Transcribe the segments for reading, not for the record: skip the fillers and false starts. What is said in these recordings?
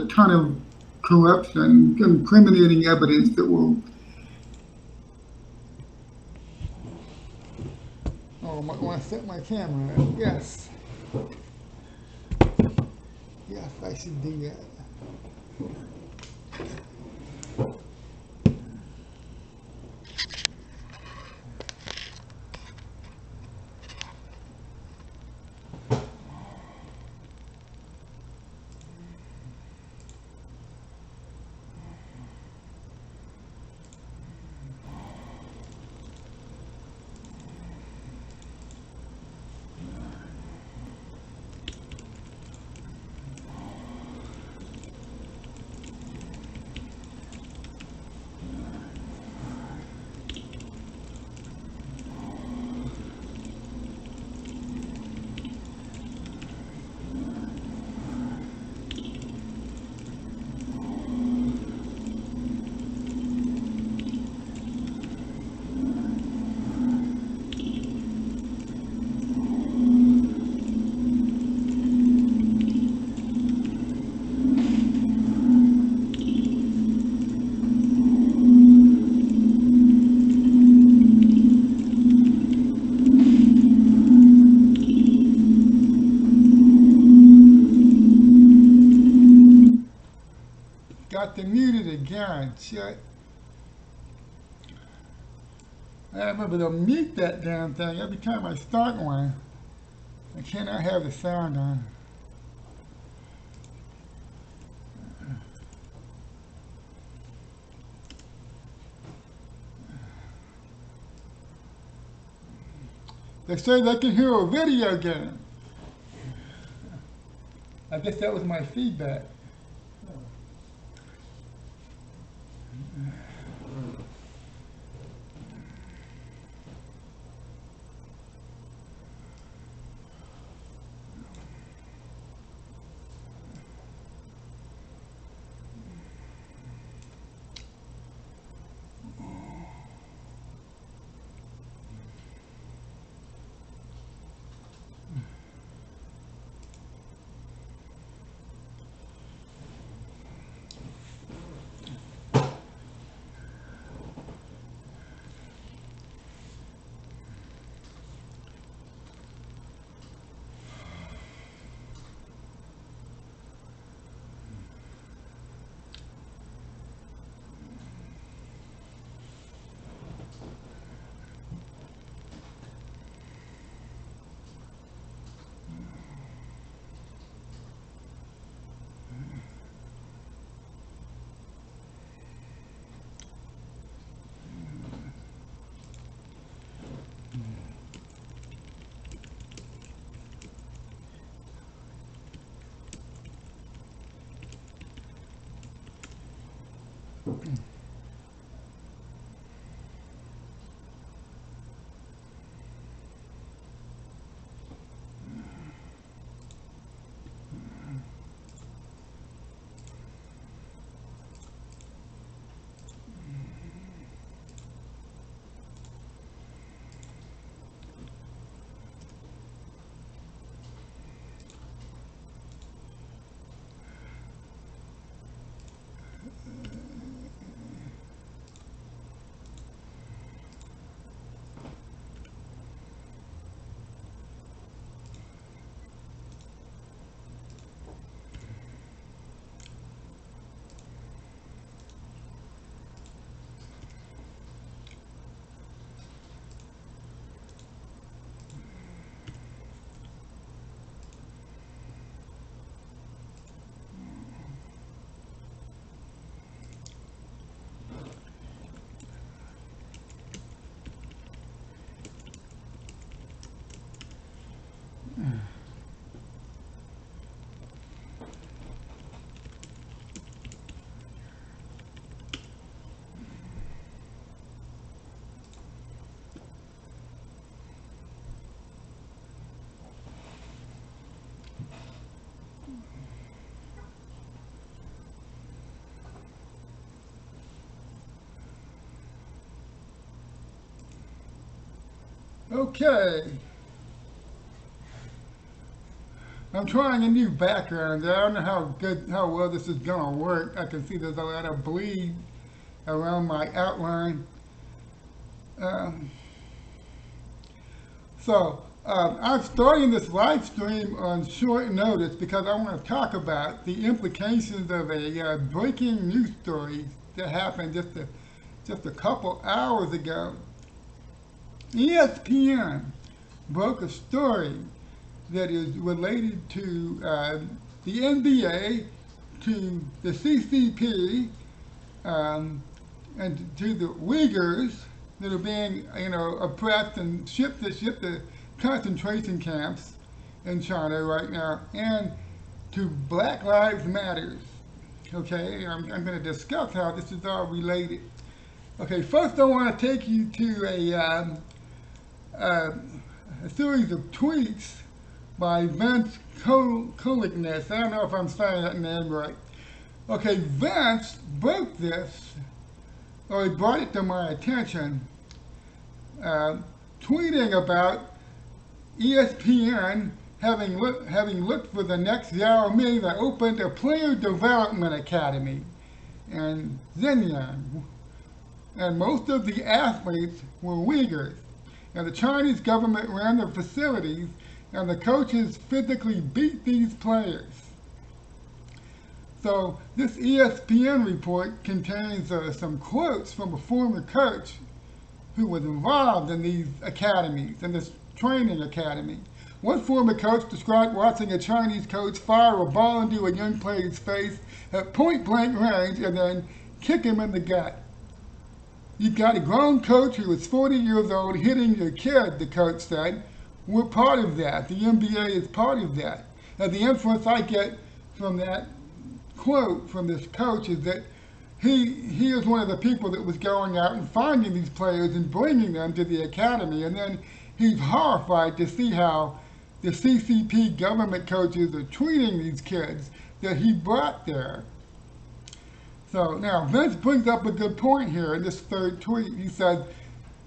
a ton of corruption, incriminating evidence that will. Oh, I want to set my camera. Yes. Yes, I should do that. Got to mute it again. Shit. I remember to mute that damn thing every time I start one. I cannot have the sound on. They say they can hear a video game. I guess that was my feedback. Okay. I'm trying a new background. I don't know how well this is gonna work. I can see there's a lot of bleed around my outline. Um, I'm starting this live stream on short notice because I want to talk about the implications of a breaking news story that happened just a couple hours ago. ESPN broke a story that is related to the NBA, to the CCP, and to the Uighurs that are being, oppressed and shipped to concentration camps in China right now, and to Black Lives Matters. Okay, I'm going to discuss how this is all related. Okay, first I want to take you to a series of tweets by Vince Colignas. I don't know if I'm saying that name right. Okay, Vince broke this, or he brought it to my attention, tweeting about ESPN having looked for the next Yao Ming that opened a player development academy in Xinjiang. And most of the athletes were Uighurs. And the Chinese government ran the facilities, and the coaches physically beat these players. So this ESPN report contains some quotes from a former coach who was involved in these academies, in this training academy. One former coach described watching a Chinese coach fire a ball into a young player's face at point-blank range and then kick him in the gut. You've got a grown coach who is 40 years old hitting your kid, the coach said. We're part of that. The NBA is part of that. And the inference I get from that quote from this coach is that he is one of the people that was going out and finding these players and bringing them to the academy. And then he's horrified to see how the CCP government coaches are treating these kids that he brought there. So now Vince brings up a good point here in this third tweet. He says,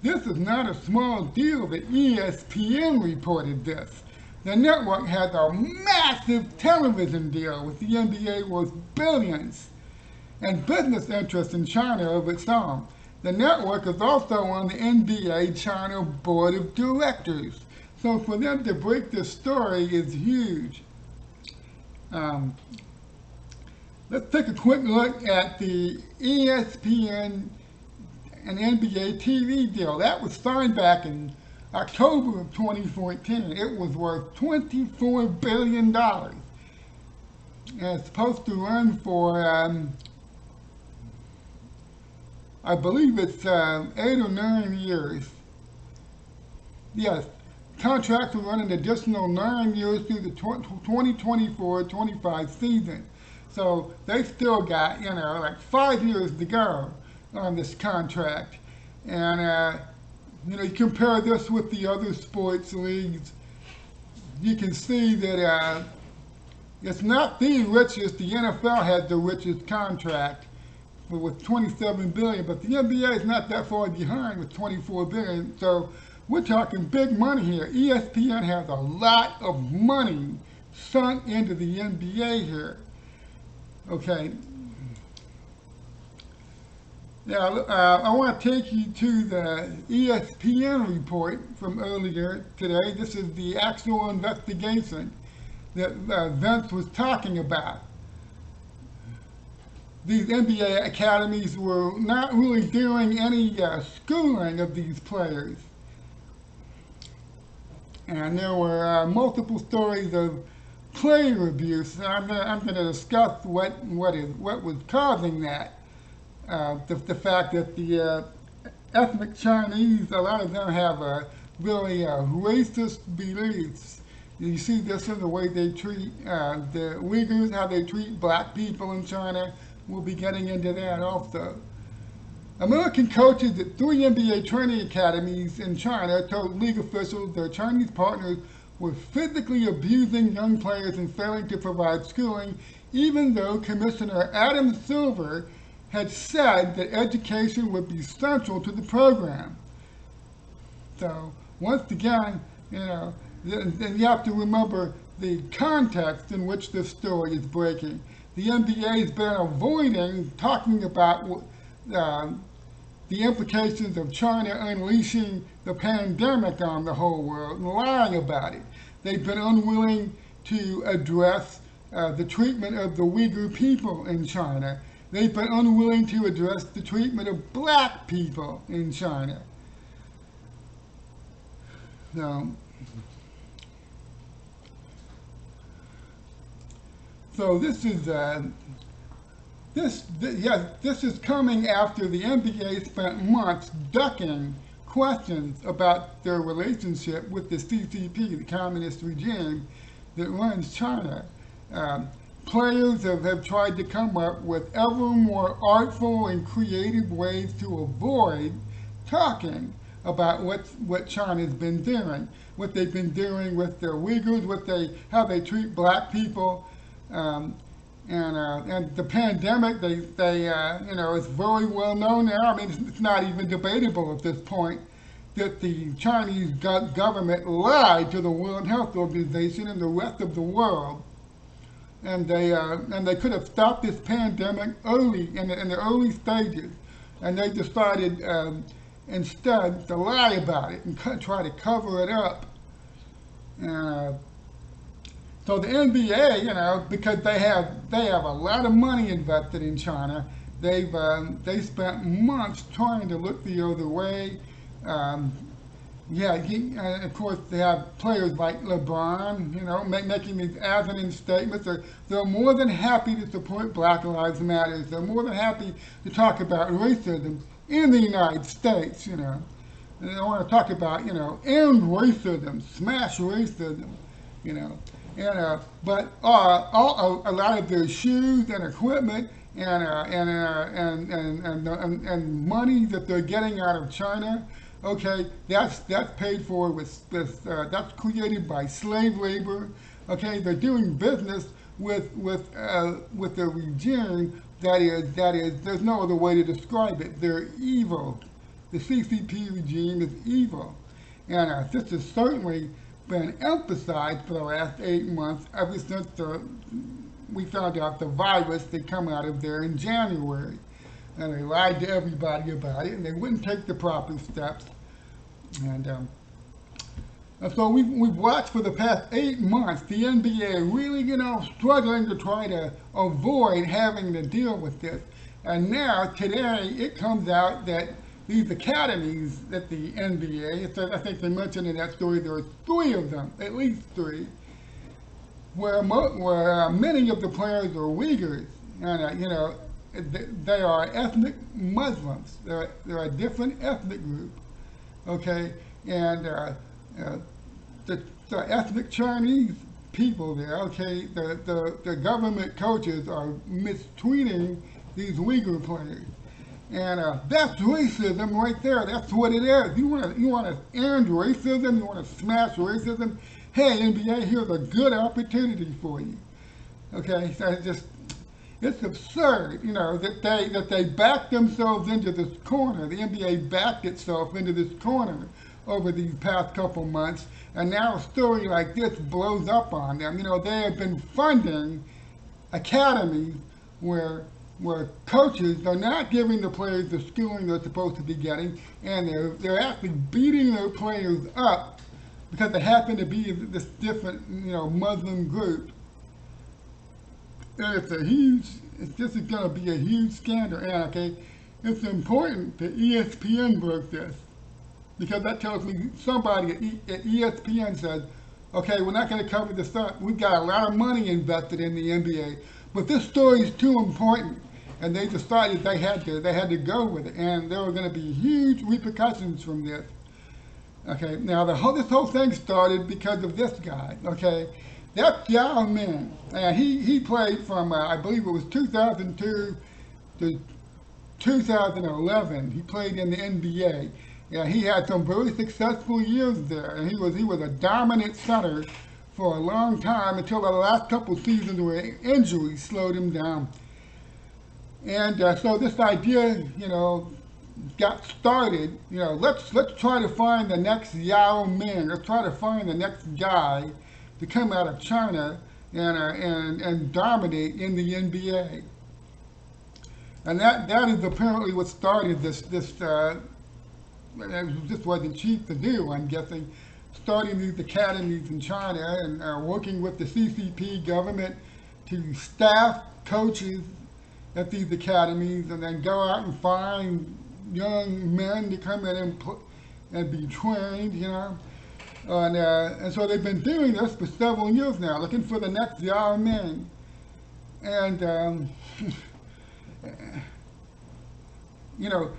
this is not a small deal that ESPN reported this. The network has a massive television deal with the NBA worth billions and business interests in China of its own. The network is also on the NBA China Board of Directors. So for them to break this story is huge. Let's take a quick look at the ESPN and NBA TV deal. That was signed back in October of 2014. It was worth $24 billion. And it's supposed to run for, I believe it's 8 or 9 years. Yes, contracts will run an additional 9 years through the 2024-25 season. So they still got, like 5 years to go on this contract. And, you compare this with the other sports leagues, you can see that it's not the richest. The NFL has the richest contract with $27 billion, but the NBA is not that far behind with $24 billion. So we're talking big money here. ESPN has a lot of money sunk into the NBA here. Okay. Now, I want to take you to the ESPN report from earlier today. This is the actual investigation that Vince was talking about. These NBA academies were not really doing any schooling of these players. And there were multiple stories of player abuse. I'm going to discuss what was causing that. The fact that the ethnic Chinese, a lot of them have really racist beliefs. You see this in the way they treat the Uighurs, how they treat black people in China. We'll be getting into that also. American coaches at 3 NBA training academies in China told league officials their Chinese partners were physically abusing young players and failing to provide schooling, even though Commissioner Adam Silver had said that education would be central to the program. So once again, and you have to remember the context in which this story is breaking. The NBA has been avoiding talking about uh, the implications of China unleashing the pandemic on the whole world and lying about it. They've been unwilling to address the treatment of the Uyghur people in China. They've been unwilling to address the treatment of black people in China. So this is this is coming after the NBA spent months ducking questions about their relationship with the CCP, the communist regime that runs China. Players have tried to come up with ever more artful and creative ways to avoid talking about what China's been doing, what they've been doing with their Uyghurs, how they treat black people. And the pandemic, it's very well known now. I mean, it's not even debatable at this point that the Chinese government lied to the World Health Organization and the rest of the world, and they could have stopped this pandemic early in the early stages, and they decided instead to lie about it and try to cover it up. So the NBA, because they have a lot of money invested in China, they spent months trying to look the other way. Of course, they have players like LeBron, making these adamant statements. They're more than happy to support Black Lives Matter. They're more than happy to talk about racism in the United States. They want to talk about, end racism, smash racism, but a lot of their shoes and equipment and money that they're getting out of China, okay, that's paid for with that's created by slave labor. Okay, they're doing business with a regime that is there's no other way to describe it. They're evil. The CCP regime is evil, and this has certainly been emphasized for the last 8 months, ever since we found out the virus had come out of there in January. And they lied to everybody about it, and they wouldn't take the proper steps. And so we've watched for the past 8 months the NBA really, struggling to try to avoid having to deal with this. And now, today, it comes out that these academies at the NBA, I think they mentioned in that story there are 3 of them, at least 3, where many of the players are Uighurs, and they are ethnic Muslims. They're a different ethnic group, okay, and the ethnic Chinese people there, okay, the government coaches are mistreating these Uyghur players. And that's racism right there. That's what it is. You want to end racism? You want to smash racism? Hey, NBA, here's a good opportunity for you. Okay, so it's absurd, that they backed themselves into this corner. The NBA backed itself into this corner over these past couple months, and now a story like this blows up on them. They have been funding academies where coaches are not giving the players the schooling they're supposed to be getting, and they're actually beating their players up because they happen to be this different, Muslim group. And this is going to be a huge scandal, and okay, it's important that ESPN broke this, because that tells me somebody at ESPN says, okay, we're not going to cover this up. We've got a lot of money invested in the NBA, but this story is too important. And they decided they had to go with it, and there were going to be huge repercussions from this. Okay, now this whole thing started because of this guy. Okay, that's Yao Ming, and he played from I believe it was 2002 to 2011. He played in the NBA. Yeah, he had some very successful years there, and he was a dominant center for a long time until the last couple seasons where injuries slowed him down. And so this idea, got started. Let's try to find the next Yao Ming. Let's try to find the next guy to come out of China and dominate in the NBA. And that is apparently what started this this wasn't cheap to do, I'm guessing, starting these academies in China and working with the CCP government to staff coaches at these academies and then go out and find young men to come in and be trained, you know. And so they've been doing this for several years now, looking for the next Yao Ming. And, you know,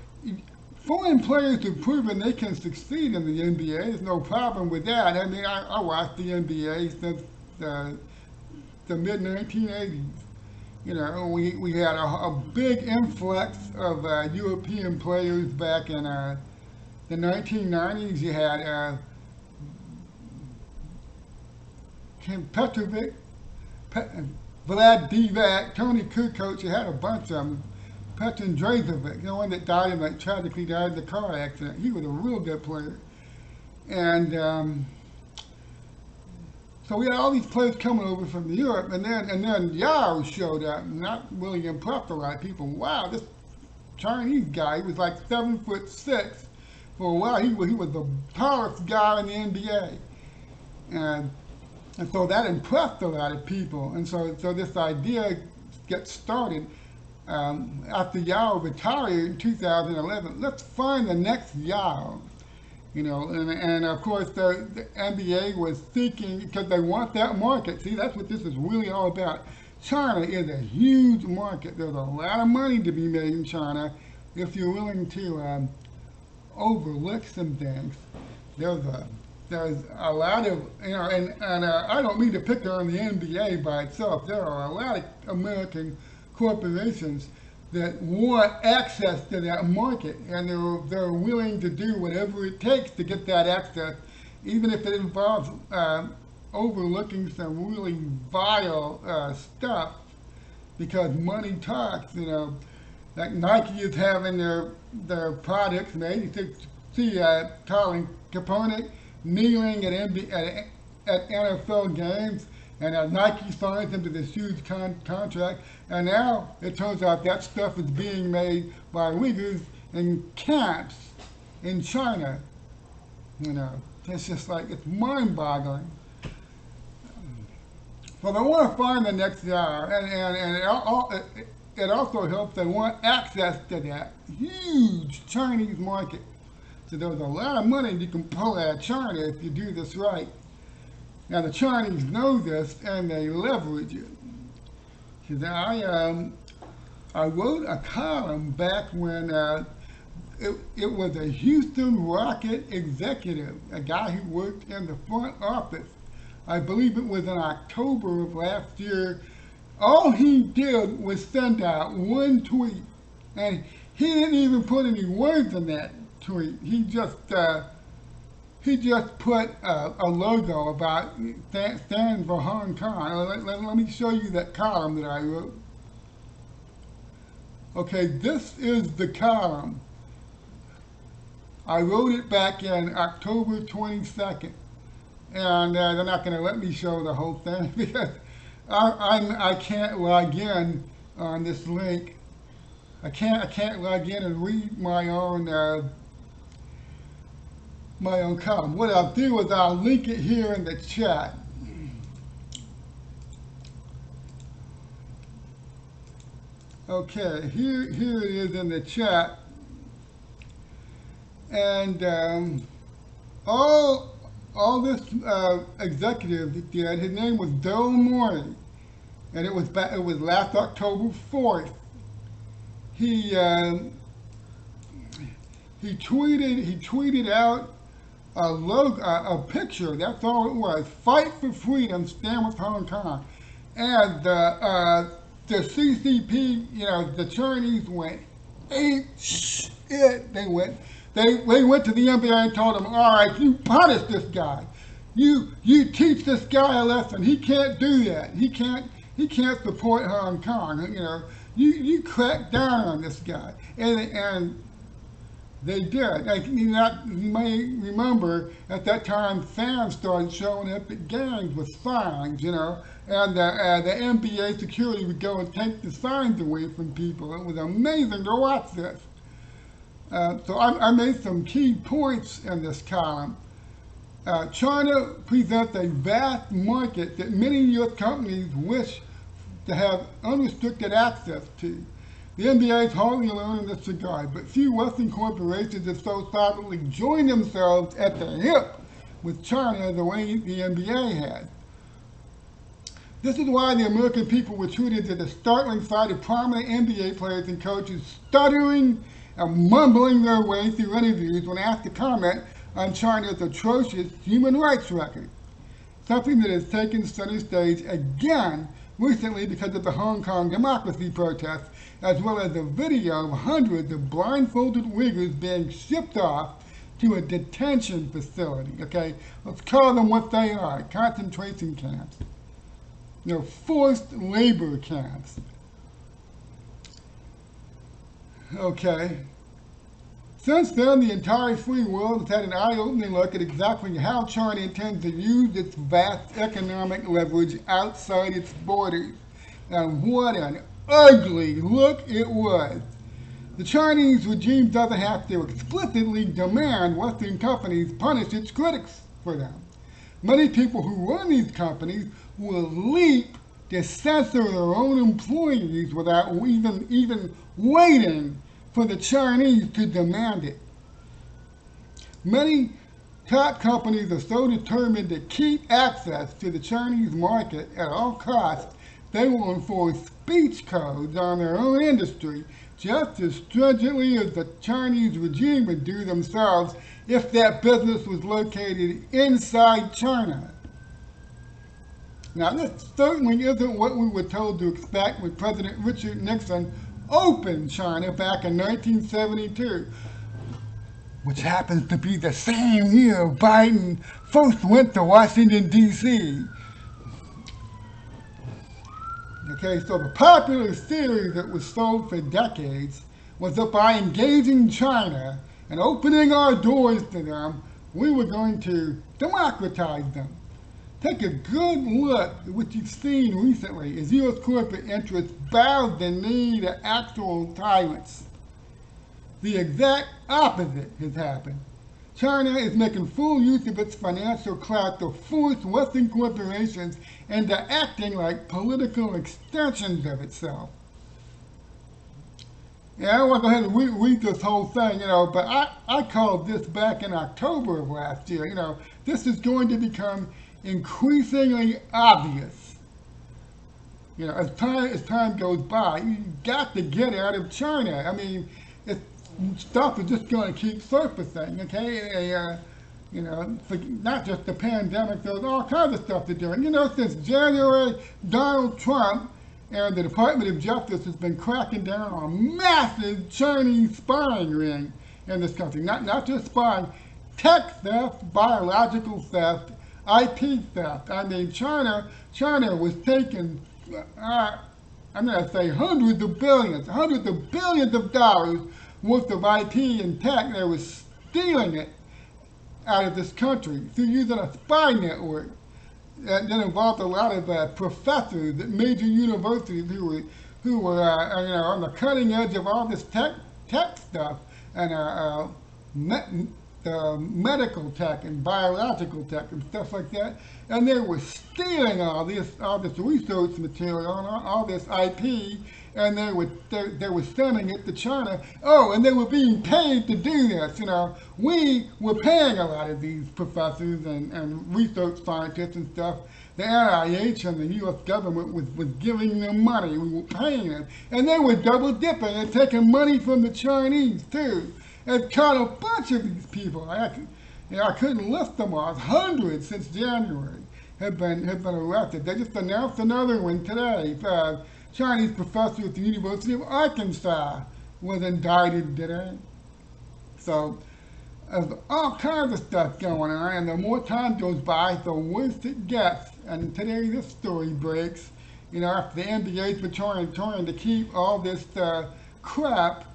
foreign players have proven they can succeed in the NBA. There's no problem with that. I mean, I watched the NBA since the mid-1980s. You know, we had a big influx of European players back in the 1990s. You had Kim Petrovic, Vlad Divac, Tony Kukoc. You had a bunch of them. Petrin Drazovic, the one that tragically died in the car accident. He was a real good player. And so we had all these players coming over from Europe, and then Yao showed up, and that really impressed a lot of people. Wow, this Chinese guy, he was like 7'6". For a while, he was the tallest guy in the NBA. And so that impressed a lot of people. And so this idea gets started. After Yao retired in 2011, let's find the next Yao, you know, and of course the NBA was seeking, because they want that market. See, that's what this is really all about. China is a huge market. There's a lot of money to be made in China if you're willing to overlook some things. There's a lot of, you know, and I don't mean to pick on the NBA by itself. There are a lot of American corporations that want access to that market, and they're willing to do whatever it takes to get that access, even if it involves overlooking some really vile stuff, because money talks. You know, like Nike is having their products made. You see Colin Kaepernick kneeling at NFL games, and Nike signs him to this huge contract. And now it turns out that stuff is being made by Uighurs in camps in China. You know, it's just like, it's mind-boggling. So they want to find the next Yao, and it also helps they want access to that huge Chinese market. So there's a lot of money you can pull out of China if you do this right. Now the Chinese know this, and they leverage it. I wrote a column back when it was a Houston Rocket executive, a guy who worked in the front office. I believe it was in October of last year. All he did was send out one tweet, and he didn't even put any words in that tweet. He just put a logo about stand for Hong Kong. Let me show you that column that I wrote. Okay, this is the column. I wrote it back in October 22nd. And they're not going to let me show the whole thing because I can't log in on this link. I can't log in and read my own column. What I'll do is I'll link it here in the chat. Okay, here it is in the chat, and all this executive did. His name was Daryl Morey, and it was last October 4th. He tweeted out a logo, a picture. That's all it was. Fight for freedom, stand with Hong Kong. And the CCP, you know, the Chinese went ape shit. They went to the NBA and told them, all right, you punish this guy. You teach this guy a lesson. He can't do that. He can't support Hong Kong. You know, you crack down on this guy. And They did. You may remember at that time fans started showing up at games with signs, and the NBA security would go and take the signs away from people. It was amazing to watch this. So I made some key points in this column. China presents a vast market that many U.S. companies wish to have unrestricted access to. The NBA is hardly alone in this regard, but few Western corporations have so solidly joined themselves at the hip with China the way the NBA had. This is why the American people were treated to the startling sight of prominent NBA players and coaches stuttering and mumbling their way through interviews when asked to comment on China's atrocious human rights record, something that has taken center stage again recently because of the Hong Kong democracy protests, as well as a video of hundreds of blindfolded Uighurs being shipped off to a detention facility. Okay, let's call them what they are: concentration camps. Forced labor camps. Okay. Since then, the entire free world has had an eye-opening look at exactly how China intends to use its vast economic leverage outside its borders. And what an ugly look it was. The Chinese regime doesn't have to explicitly demand Western companies punish its critics for them. Many people who run these companies will leap to censor their own employees without even waiting for the Chinese to demand it. Many top companies are so determined to keep access to the Chinese market at all costs, they will enforce speech codes on their own industry just as stringently as the Chinese regime would do themselves if that business was located inside China. Now, this certainly isn't what we were told to expect when President Richard Nixon opened China back in 1972, which happens to be the same year Biden first went to Washington, D.C. Okay, so the popular theory that was sold for decades was that by engaging China and opening our doors to them, we were going to democratize them. Take a good look at what you've seen recently as U.S. corporate interests bow the knee to actual tyrants. The exact opposite has happened. China is making full use of its financial clout to force Western corporations into acting like political extensions of itself. Yeah, I don't want to go ahead and read this whole thing, but I called this back in October of last year. This is going to become increasingly obvious. As time goes by, you got to get out of China. I mean, stuff is just going to keep surfacing. Okay, not just the pandemic. There's all kinds of stuff they're doing. Since January, Donald Trump and the Department of Justice has been cracking down on a massive Chinese spying ring in this country. Not just spying, tech theft, biological theft, IP theft. I mean, China was taking, I'm going to say hundreds of billions of dollars worth of IP and tech. They were stealing it out of this country through using a spy network that involved a lot of professors at major universities who were on the cutting edge of all this tech stuff and medical tech and biological tech and stuff like that, and they were stealing all this research material, all this IP, and they were sending it to China. Oh, and they were being paid to do this. We were paying a lot of these professors and research scientists and stuff. The NIH and the U.S. government was giving them money. We were paying them, and they were double dipping and taking money from the Chinese too. And caught a bunch of these people. I couldn't list them all. Hundreds since January have been arrested. They just announced another one today. Chinese professor at the University of Arkansas was indicted today. So there's all kinds of stuff going on, and the more time goes by, the worse it gets. And today this story breaks. After the NBA's been trying to keep all this crap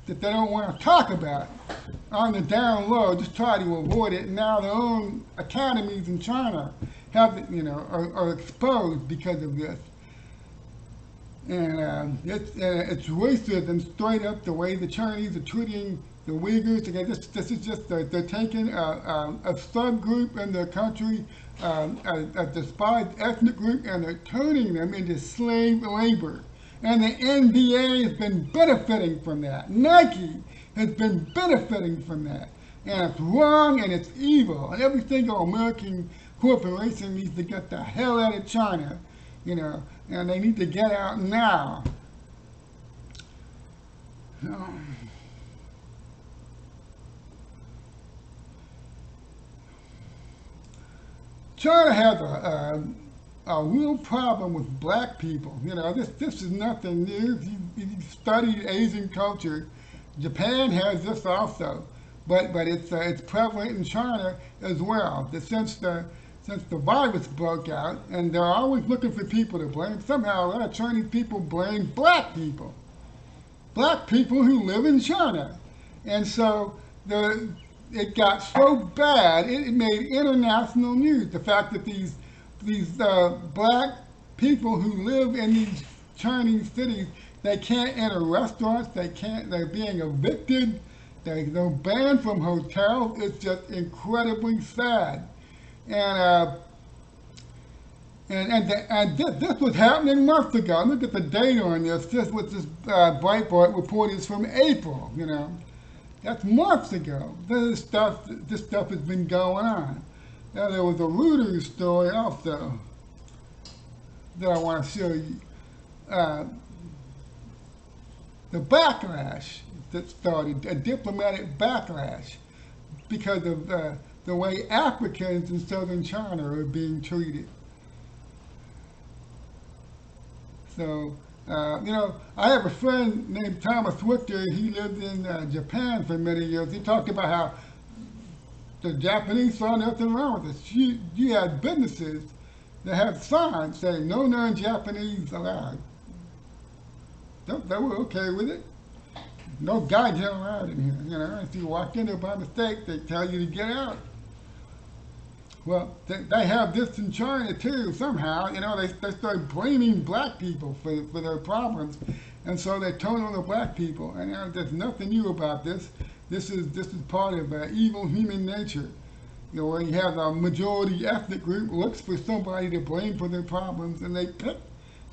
that they don't want to talk about on the down low, just try to avoid it. And now their own academies in China have, are exposed because of this. And it's racism straight up, the way the Chinese are treating the Uighurs. Again, this is just, they're taking a subgroup in their country, a despised ethnic group, and they're turning them into slave labor. And the NBA has been benefiting from that. Nike has been benefiting from that. And it's wrong and it's evil. And every single American corporation needs to get the hell out of China, and they need to get out now. China has a real problem with black people. This is nothing new. If you studied Asian culture, Japan has this also, but it's prevalent in China as well. Since the virus broke out, and they're always looking for people to blame. Somehow, a lot of Chinese people blame black people who live in China, and so it got so bad it made international news. The fact that these black people who live in these Chinese cities, they can't enter restaurants, they're being evicted, they're banned from hotels. It's just incredibly sad. And this was happening months ago. Look at the date on this. This Breitbart report is from April. That's months ago. This stuff has been going on. Now, there was a Reuters story also that I want to show you. The backlash that started, a diplomatic backlash, because of the way Africans in southern China are being treated. So, I have a friend named Thomas Wichter. He lived in Japan for many years. He talked about how the Japanese saw nothing wrong with this. You had businesses that had signs saying no non-Japanese allowed. They were okay with it. No guides allowed in here. If you walk in there by mistake, they tell you to get out. Well, they have this in China too, somehow. They start blaming black people for their problems. And so they turn on the black people. And there's nothing new about this. This is part of evil human nature. Where you have a majority ethnic group looks for somebody to blame for their problems, and they pick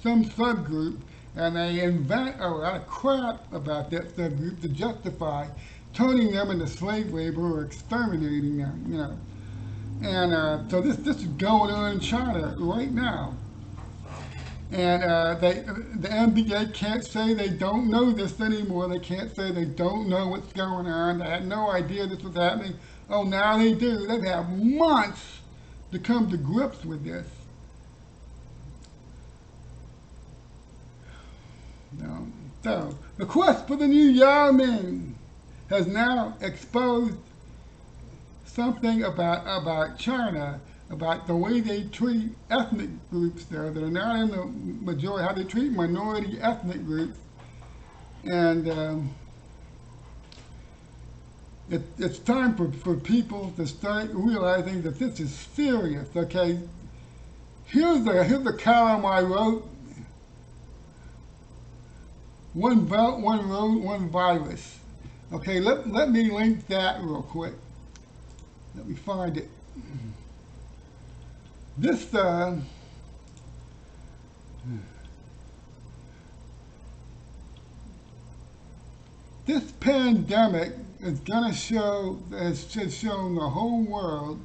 some subgroup, and they invent a lot of crap about that subgroup to justify turning them into slave labor or exterminating them, And so this is going on in China right now. And the NBA can't say they don't know this anymore. They can't say they don't know what's going on. They had no idea this was happening. Oh, now they do. They've had months to come to grips with this. So, the quest for the new Yao Ming has now exposed something about China, about the way they treat ethnic groups there that are not in the majority, how they treat minority ethnic groups. And it's time for people to start realizing that this is serious, okay? Here's the column I wrote. One belt, one road, one virus. Okay, let me link that real quick. Let me find it. This pandemic is going to has shown the whole world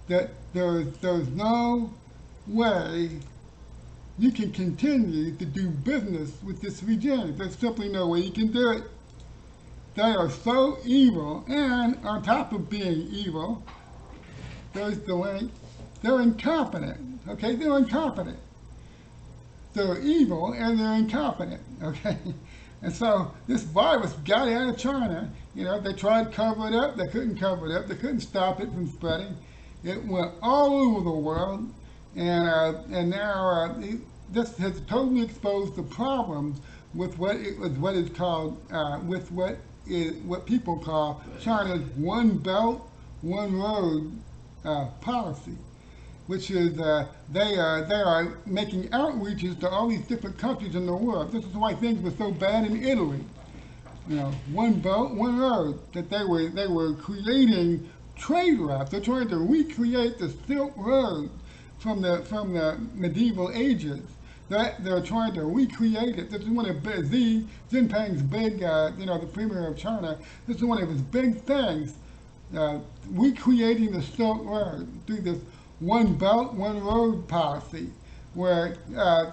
that there's no way you can continue to do business with this regime. There's simply no way you can do it. They are so evil, and on top of being evil, there's the link, they're incompetent, okay? They're incompetent. They're evil and they're incompetent, okay? And so this virus got out of China. They tried to cover it up. They couldn't cover it up. They couldn't stop it from spreading. It went all over the world, and now this has totally exposed the problems with what is called with what is what people call China's One Belt, One Road policy, which is they are making outreaches to all these different countries in the world. This is why things were so bad in Italy. One belt, one road. That they were creating trade routes. They're trying to recreate the Silk Road from the medieval ages. They're trying to recreate it. This is one of Xi Jinping's big, the premier of China. This is one of his big things, recreating the Silk Road through this one belt, one road policy, where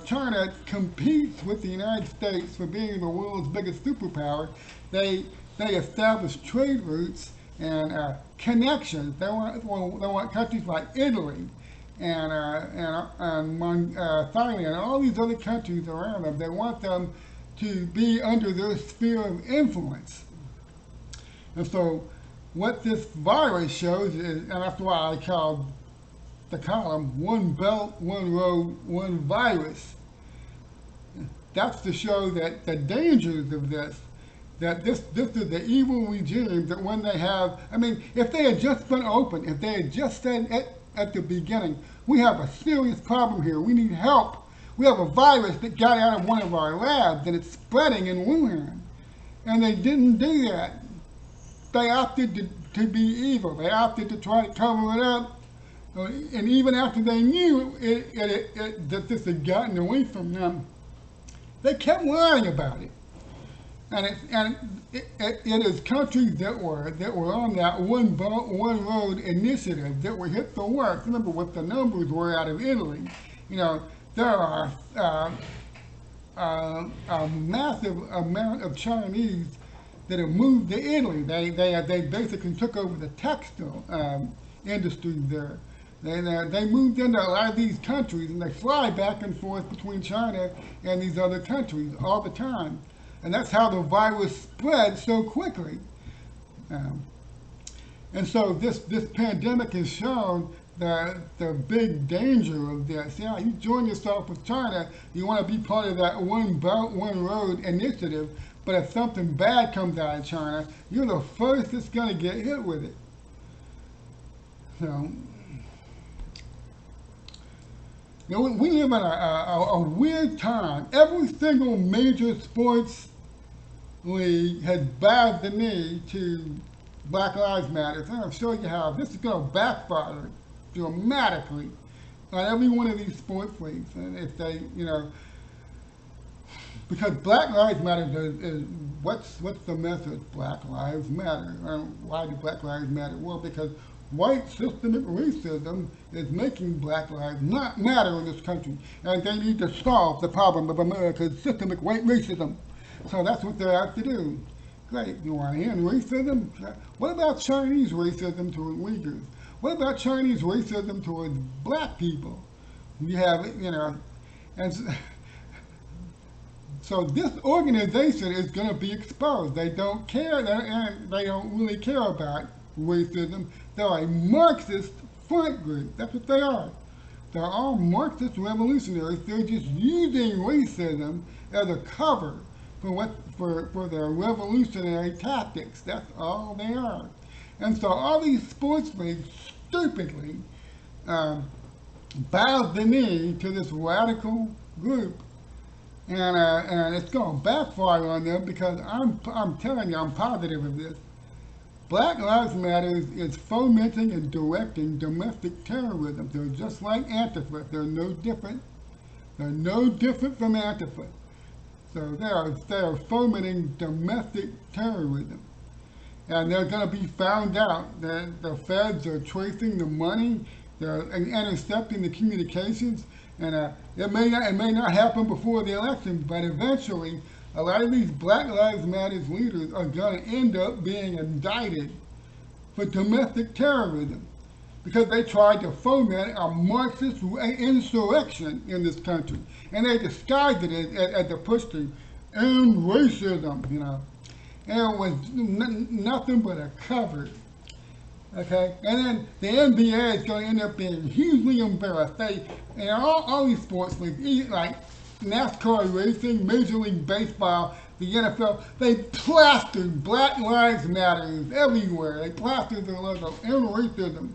China competes with the United States for being the world's biggest superpower. They establish trade routes and connections. They want countries like Italy and Thailand and all these other countries around them. They want them to be under their sphere of influence. And so what this virus shows is, and that's why I called the column One Belt, One Road, One Virus. That's to show that the dangers of this, that this is the evil regime, that when they have, if they had just been open, if they had just said at the beginning, we have a serious problem here, we need help. We have a virus that got out of one of our labs and it's spreading in Wuhan. And they didn't do that. They opted to be evil. They opted to try to cover it up. And even after they knew that this had gotten away from them, they kept lying about it. And it is countries that were on that One Belt, One Road initiative that were hit the worst. Remember what the numbers were out of Italy. There are a massive amount of Chinese that have moved to Italy. They basically took over the textile industry there. They moved into a lot of these countries, and they fly back and forth between China and these other countries all the time. And that's how the virus spread so quickly. And so this pandemic has shown the big danger of this. You join yourself with China, you want to be part of that One Belt, One Road initiative, but if something bad comes out of China, you're the first that's going to get hit with it. So, we live in a weird time. Every single major sports league has bowed the knee to Black Lives Matter. And I'll show you how this is going to backfire dramatically on every one of these sports leagues. And if they, because Black Lives Matter is what's the message? Black Lives Matter. Why do Black Lives Matter? Well, because white systemic racism is making Black lives not matter in this country, and they need to solve the problem of America's systemic white racism. So that's what they have to do. Great, you want to end racism? What about Chinese racism toward Uighurs? What about Chinese racism towards black people? You have, and so this organization is going to be exposed. They don't care, and they don't really care about racism. They're a Marxist front group. That's what they are. They're all Marxist revolutionaries. They're just using racism as a cover for their revolutionary tactics. That's all they are. And so all these sports leagues stupidly bowed the knee to this radical group. And it's going to backfire on them, because I'm telling you, I'm positive of this. Black Lives Matter is fomenting and directing domestic terrorism. They're just like Antifa. They're no different. They're no different from Antifa. So they are fomenting domestic terrorism. And they're going to be found out. The feds are tracing the money. They're intercepting the communications. And it may not happen before the election, but eventually a lot of these Black Lives Matter leaders are going to end up being indicted for domestic terrorism, because they tried to foment a Marxist insurrection in this country. And they disguised it as the push to end racism, And it was nothing but a cover. Okay, and then the NBA is going to end up being hugely embarrassed. All these sports leagues, like NASCAR racing, Major League Baseball, the NFL, they plastered Black Lives Matter everywhere. They plastered their logo, and racism.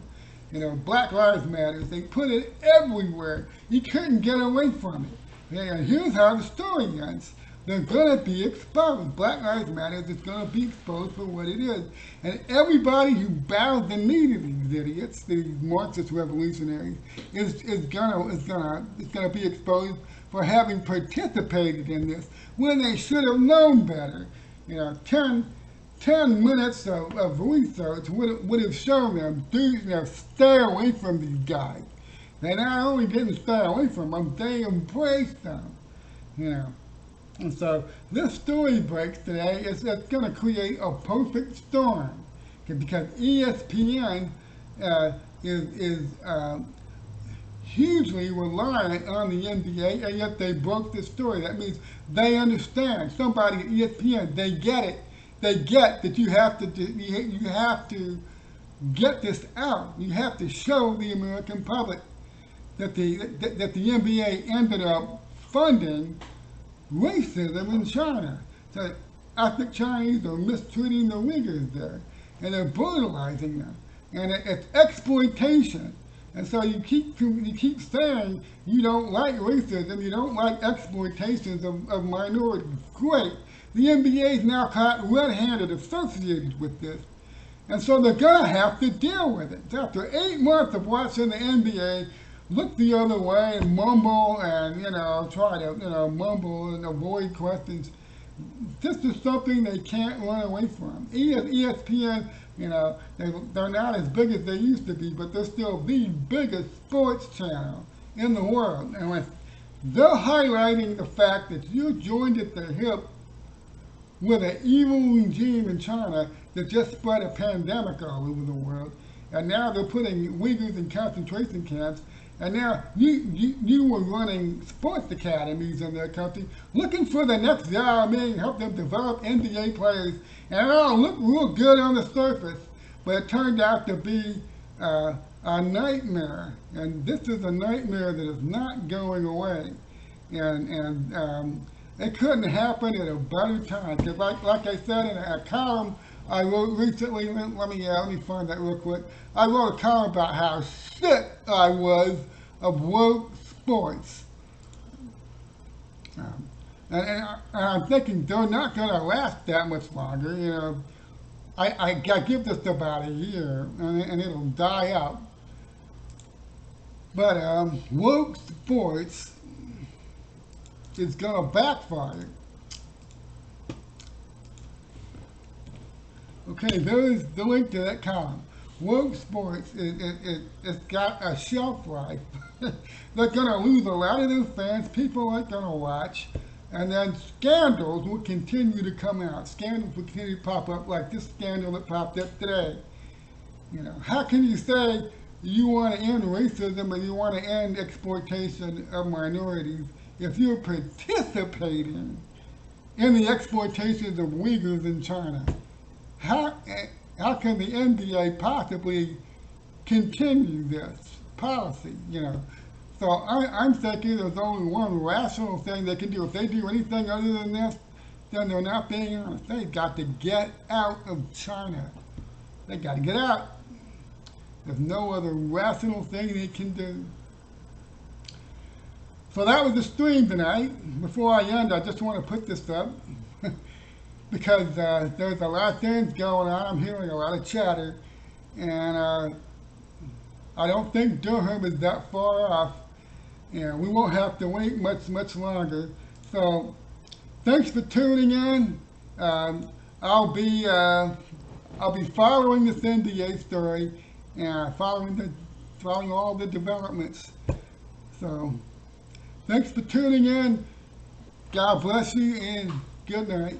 Black Lives Matter. They put it everywhere. You couldn't get away from it. And here's how the story ends. They're going to be exposed. Black Lives Matter is going to be exposed for what it is. And everybody who bows the knee to these idiots, these Marxist revolutionaries, is going to be exposed for having participated in this when they should have known better. 10 minutes of research would have shown them, stay away from these guys. They not only didn't stay away from them, they embraced them. And so this story breaks today. It's going to create a perfect storm because ESPN is hugely reliant on the NBA, and yet they broke this story. That means they understand. Somebody at ESPN, they get it. They get that you have to get this out. You have to show the American public that the NBA ended up funding racism in China. So ethnic Chinese are mistreating the Uighurs there, and they're brutalizing them, and it's exploitation. And so you keep saying you don't like racism, you don't like exploitations of minorities. Great. The NBA is now caught red-handed associated with this. And so they're going to have to deal with it. So after 8 months of watching the NBA look the other way and mumble and, try to, mumble and avoid questions, this is something they can't run away from. ESPN, they're not as big as they used to be, but they're still the biggest sports channel in the world. And when they're highlighting the fact that you're joined at the hip with an evil regime in China that just spread a pandemic all over the world, and now they're putting Uyghurs in concentration camps, and now you were running sports academies in their country, looking for the next Yao Ming, help them develop NBA players, and it all looked real good on the surface, but it turned out to be a nightmare, and this is a nightmare that is not going away, and it couldn't happen at a better time. Because like I said in a column I wrote recently, let me find that real quick. I wrote a column about how sick I was of woke sports. And I'm thinking they're not going to last that much longer. I give this about a year and it'll die out. But woke sports is going to backfire. Okay, there's the link to that column. Woke sports, it's got a shelf life. They're going to lose a lot of their fans. People aren't going to watch. And then scandals will continue to come out. Scandals will continue to pop up like this scandal that popped up today. How can you say you want to end racism or you want to end exploitation of minorities if you're participating in the exploitations of Uyghurs in China? How can the NBA possibly continue this policy, So I'm thinking there's only one rational thing they can do. If they do anything other than this, then they're not being honest. They've got to get out of China. They got to get out. There's no other rational thing they can do. So that was the stream tonight. Before I end, I just want to put this up because there's a lot of things going on. I'm hearing a lot of chatter, and I don't think Durham is that far off, and we won't have to wait much longer. So thanks for tuning in. I'll be following this NDA story and following all the developments. So thanks for tuning in. God bless you and good night.